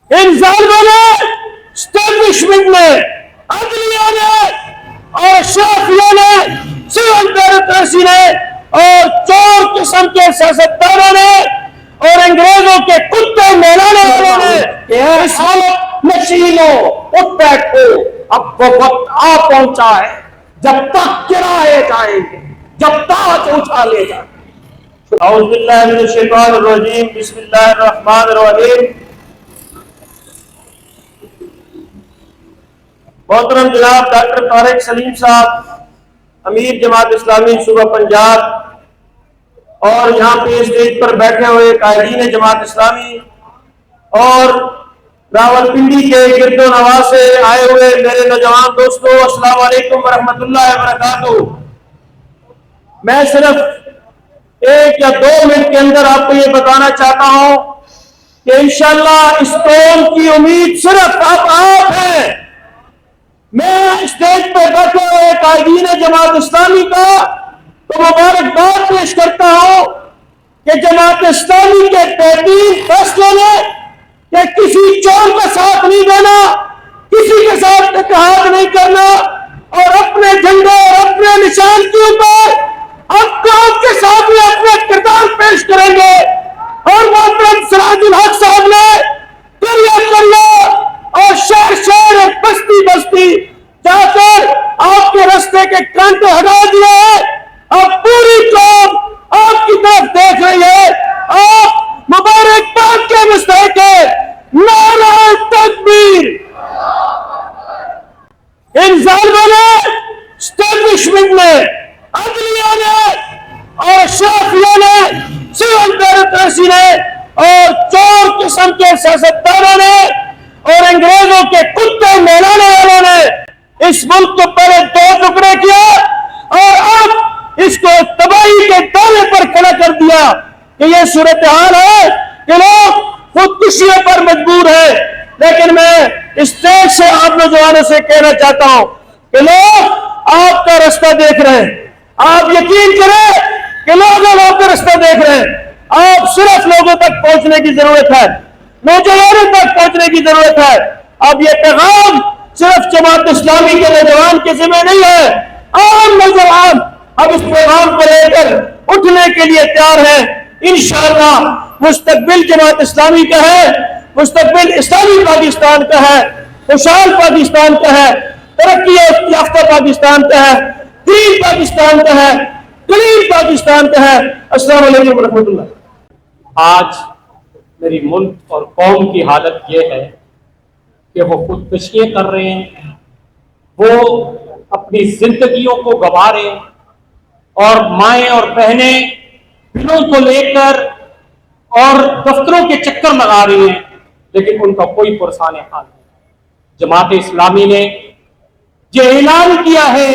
ان ظالموں نے، اسٹیبلشمنٹ نے، عدلیہ نے اور شافیہ نے، سول بیوروکریسی نے اور چور قسم کے سیاستدانوں نے اور انگریزوں کے کتے میلانے والوں نے اس وقت نشینوں اٹھ بیٹھو، اب وہ وقت آ پہنچا ہے جب تک گرائے جائیں گے، جب تاج اچھالے جائیں گے۔ اعوذ باللہ من الشیطان الرجیم، بسم اللہ الرحمن الرحیم۔ محترم جناب ڈاکٹر طارق سلیم صاحب، امیر جماعت اسلامی صوبہ پنجاب، اور یہاں پہ اسٹیج پر بیٹھے ہوئے قائدین جماعت اسلامی اور راولپنڈی کے گرد و نواح سے آئے ہوئے میرے نوجوان دوستو، السلام علیکم ورحمۃ اللہ وبرکاتہ۔ میں صرف 1 یا 2 منٹ کے اندر آپ کو یہ بتانا چاہتا ہوں کہ انشاءاللہ اس قوم کی امید صرف آپ ہیں۔ میں اسٹیج پہ بیٹھے ہوئے قائدین جماعت اسلامی کا تو مبارکباد پیش کرتا ہوں کہ جماعت اسلامی کے بہترین فیصلے نے کہ کسی چور کا ساتھ نہیں دینا، کسی کے ساتھ اتحاد نہیں کرنا اور اپنے جھنڈے اور اپنے نشان کے اوپر ہم قوم کے سامنے اپنے کردار پیش کریں گے۔ اور محترم سراج الحق صاحب نے کریا اور شہر شہر بستی بستی جا کر آپ کے رستے کے کانٹے ہٹا دیے ہیں۔ اب پوری قوم آپ کی طرف دیکھ رہی ہے، آپ مبارکباد کے مستحق ہیں۔ نعرہ تکبیر۔ ان ظالموں نے، اسٹیبلشمنٹ نے، عدلیہ نے اور شافیہ نے، سول بیوروکریسی نے اور چور قسم کے سیاستدانوں نے اور انگریزوں کے کتے میلانے والوں نے اس ملک کو پہلے 2 ٹکڑے کیا اور اب اس کو تباہی کے دانے پر کھڑا کر دیا کہ یہ صورتحال ہے کہ لوگ خودکشیوں پر مجبور ہیں۔ لیکن میں اس اسٹیج سے آپ نوجوانوں سے کہنا چاہتا ہوں کہ لوگ آپ کا رستہ دیکھ رہے ہیں، آپ یقین کریں کہ لوگ آپ کا رستہ دیکھ رہے ہیں۔ آپ صرف لوگوں تک پہنچنے کی ضرورت ہے، نوجوانوں تک پہنچنے کی ضرورت ہے۔ اب یہ پیغام صرف جماعت اسلامی کے نوجوان کے ذمہ نہیں ہے، عام نوجوان اب اس پیغام کو لے کر اٹھنے کے لیے تیار ہیں۔ انشاءاللہ مستقبل جماعت اسلامی کا ہے، مستقبل اسلامی پاکستان کا ہے، خوشحال پاکستان کا ہے، ترقی یافتہ پاکستان کا ہے، گرین پاکستان کا ہے، کلین پاکستان کا ہے۔ السلام علیکم ورحمۃ اللہ۔ آج میری ملک اور قوم کی حالت یہ ہے کہ وہ خودکشیاں کر رہے ہیں، وہ اپنی زندگیوں کو گنوا رہے ہیں اور مائیں اور بہنیں بلوں کو لے کر اور دفتروں کے چکر لگا رہی ہیں، لیکن ان کا کوئی پرسان حال نہیں۔ جماعت اسلامی نے یہ اعلان کیا ہے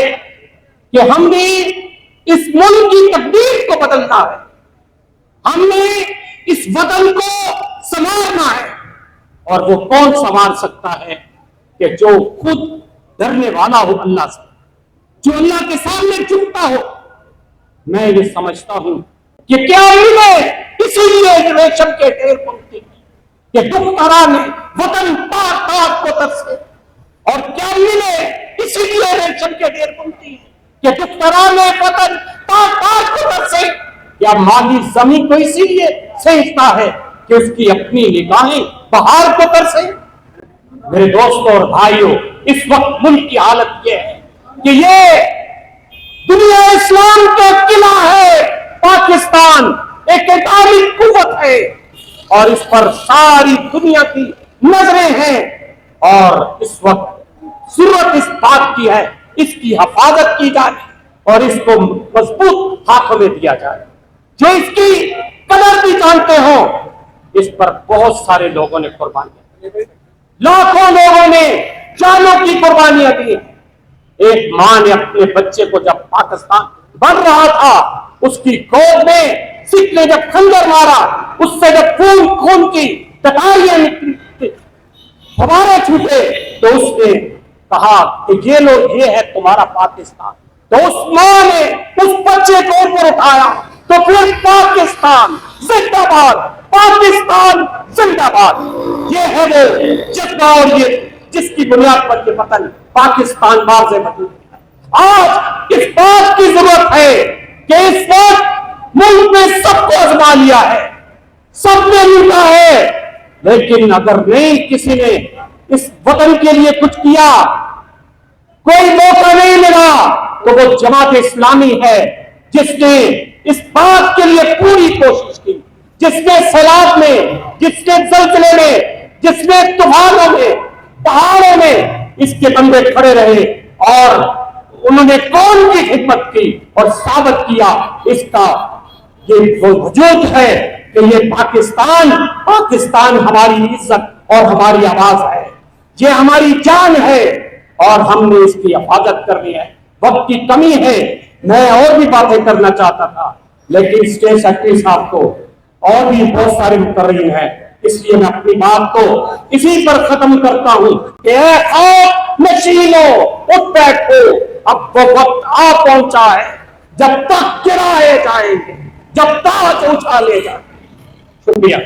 کہ ہم نے اس ملک کی تقدیر کو بدلنا ہے، ہم نے اس وطن کو سنوارنا ہے۔ اور وہ کون سنوار سکتا ہے کہ جو خود ڈرنے والا ہو اللہ سے، جو اللہ کے سامنے جھکتا ہو۔ میں یہ سمجھتا ہوں کہ کیا ملے اسی لیے ریشم کے ڈھیر بنتے کہ دختران وطن پاک پاک کو ترسے، اور کیا ملے اسی لیے ریشم کے ڈھیر بنتی کہ دختران وطن پاک پاک کو ترسے۔ کیا مالی زمین کو اسی لیے سینچتا ہے کہ اس کی اپنی نگاہیں بہار کو ترسے۔ میرے دوستوں اور بھائیوں، اس وقت ملک کی حالت یہ ہے کہ یہ دنیا اسلام کا قلعہ ہے، پاکستان ایک اٹامک قوت ہے اور اس پر ساری دنیا کی نظریں ہیں، اور اس وقت ضرورت اس بات کی ہے اس کی حفاظت کی جائے اور اس کو مضبوط ہاتھوں میں دیا جائے۔ جو اس کی قدر بھی جانتے ہوں، اس پر بہت سارے لوگوں نے قربانیاں دی، لاکھوں لوگوں نے جانوں کی قربانیاں دی۔ ایک ماں نے اپنے بچے کو جب پاکستان بڑھ رہا تھا، اس کی گود میں سکھ نے جب خنجر مارا، اس سے جب خون کی ٹٹاریاں نکلی، ہمارے چھوٹے، تو اس نے کہا کہ یہ لوگ، یہ ہے تمہارا پاکستان۔ تو اس ماں نے اس بچے کو اوپر اٹھایا تو پھر پاکستان زندہ باد، پاکستان زندہ باد. یہ ہے وہ جذبہ اور یہ جس کی بنیاد پر یہ وطن پاکستان واضح وجود ہے. آج اس بات کی ضرورت ہے کہ اس وقت ملک میں سب کو آزما لیا ہے, سب نے لوٹا ہے, لیکن اگر نہیں کسی نے اس وطن کے لیے کچھ کیا, کوئی موقع نہیں ملا, تو وہ جماعت اسلامی ہے جس نے اس بات کے لیے پوری کوشش کی, جس نے سیلاب میں, جس نے زلزلے میں, جس نے طوفانوں میں, پہاڑوں میں اس کے بندے کھڑے رہے اور انہوں نے قوم کی خدمت کی اور ثابت کیا اس کا یہ وجود ہے کہ یہ پاکستان ہماری عزت اور ہماری آواز ہے, یہ ہماری جان ہے اور ہم نے اس کی حفاظت کرنی ہے. وقت کی کمی ہے, میں اور بھی باتیں کرنا چاہتا تھا لیکن اسٹیٹ سیکرٹری صاحب کو اور بھی بہت سارے مقررین ہیں, اس لیے میں اپنی بات کو اسی پر ختم کرتا ہوں کہ اے خوف نشینو اٹھ بیٹھو, اب وہ وقت آ پہنچا ہے جب تک گرائے جائیں گے, جب تاج اچھالے جائیں گے. شکریہ.